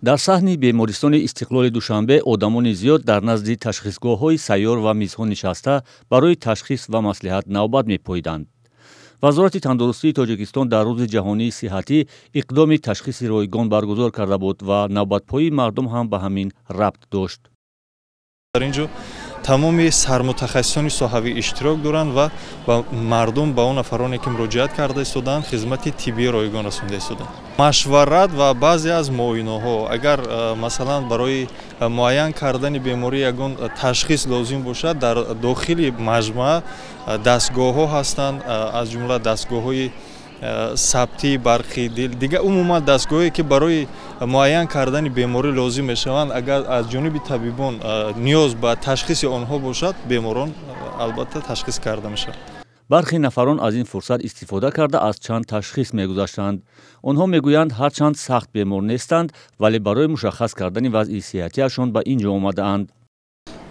дар саҳни бемористони Истиқлоли Душанбе одамони зиёд дар назди ташхисгоҳҳои сайёр ва мизҳо нишаста барои ташхис ва маслиҳат навбат мепоиданд. вазорати тандурустии Тоҷикистон дар рӯзи ҷаҳонии сиҳатӣ иқдоми ташхиси ройгон баргузор карда буд ва навбатпоии мардум ҳам ба ҳамин рабт дошт. дар ин ҷо тамоми сармутахассисони соҳавӣ иштирок доранд ва ба мардум ба он нафароне ки муроҷиат карда истоданд хизмати тиббии ройгон расонда истоданд. Машварат ва баъзе аз муоинаҳо агар масалан барои муайян кардани беморӣ ягон ташхис лозим бошад, дар дохили маҷмӯа дастгоҳҳо ҳастанд, аз ҷумла дастгоҳҳои сабти барқи дил, дигар умуман дастгоҳе ки барои муайян кардани беморӣ лозим мешаванд, агар аз ҷониби табибон ниёз ба ташхиси онҳо бошад, беморон албатта ташхис карда мешавад. бархе нафарон аз ин фурсат истифода карда аз чанд ташхис мегузаштанд. онҳо мегӯянд ҳарчанд сахт бемор нестанд, вале барои мушаххас кардани вазъи сиҳатиашон ба ин ҷо омадаанд.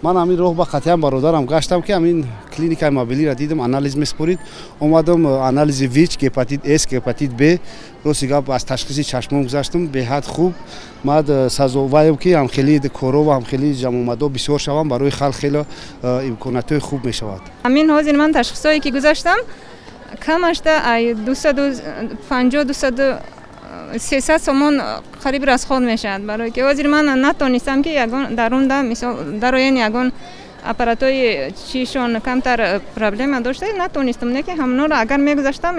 من همین روح با خطیام برادرم گشتم که همین کلینیک موبیلی را دیدم آنالیز میسپرید اومدم آنالیز ویچ هپاتیت اس هپاتیت ب روسیگا از تشخیص چشمم گذاشتم به حد خوب ماد سازووایم که هم خیلی کورو و هم خیلی جمع اومده بسیار شوم برای خلق خیلی امکانات خوب میشود. همین حاضر من تشخیصایی که گذاشتم کمش تا 250 300 سومون قریب رسخود میشد برای که وزیر من نتونستم که یگان درون مثلا در این یگان اپاراتوی چیشون کمتر پرابلم داشته نتونستم نه که همون رو اگر میگذاشتم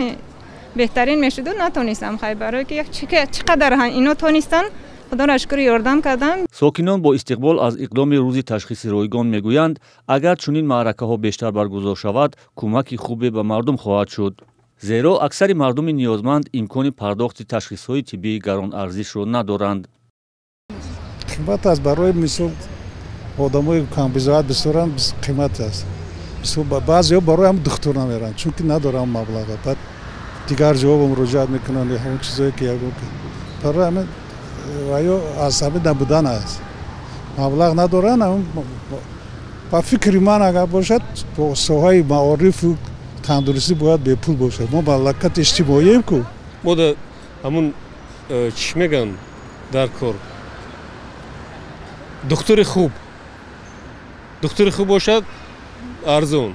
بهترین میشد و نتونستم خیلی برای که چقدر اینو تونستن خدا را شکر یاردم کردن. ساکنان با استقبال از اقدام روزی تشخیص رایگان میگویند اگر چنین معرکه‌ها بیشتر برگزار شود کمکی خوبی به مردم خواهد شد. زیرا اکثر مردم نیازمند امکان پرداخت تشخیص‌های طبی گران ارزش را ندارند. قیمت از برای مثال آدمای کم بزاعت بسورند قیمت است. مثلا بعضیا برای هم دکتر نمیرن چون که ندارن مبلغ. بعد دیگر جواب مراجعت میکنن همون چیزایی که یگو برای همه آیا از همه نبودن است. مبلغ ندارن هم با فکر من اگر باشد با سوهای معارف تندرستی باید به پول باشه. ما مملکت اجتماعییم کو. ما در همون چی میگن در کار دکتر خوب باشد ارزون.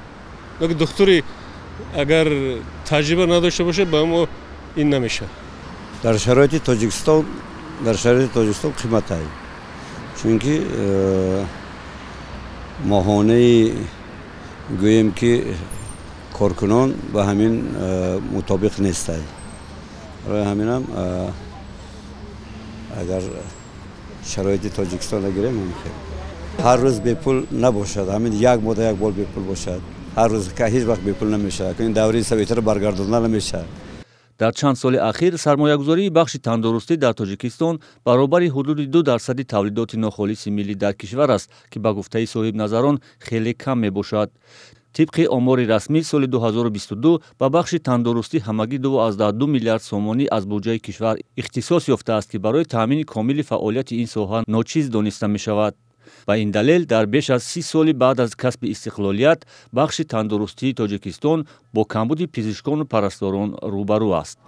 اگر دکتری اگر تجربه نداشته باشه به ما این نمیشه. در شرایط تاجیکستان قیمت است. چون که ماهانه گویم که کارکنان با همین مطابق نیستند. برای همین هم اگر شرایط تاجیکستان را گیریم ممکن هر روز به پول نباشد، همین یک مدت یک بار به پول باشد، هر روز که هیچ وقت به پول نمیشه، این دوره سویتر برگردانده نمیشه. در چند سال اخیر سرمایه‌گذاری بخش تندرستی در تاجیکستان برابر حدود 2% تولیدات ناخالص ملی در کشور است که به گفته صاحب نظران خیلی کم میباشد. طبق آمار رسمی سال 2022 به بخش تندرستی همگی 2.2 میلیارد سومانی از بودجه کشور اختصاص یافته است که برای تامین کامل فعالیت این ساحه ناچیز دانسته می شود. و این دلیل در بیش از 30 سال بعد از کسب استقلالیت بخش تندرستی تاجیکستان با کمبود پزشکان و پرستاران روبرو است.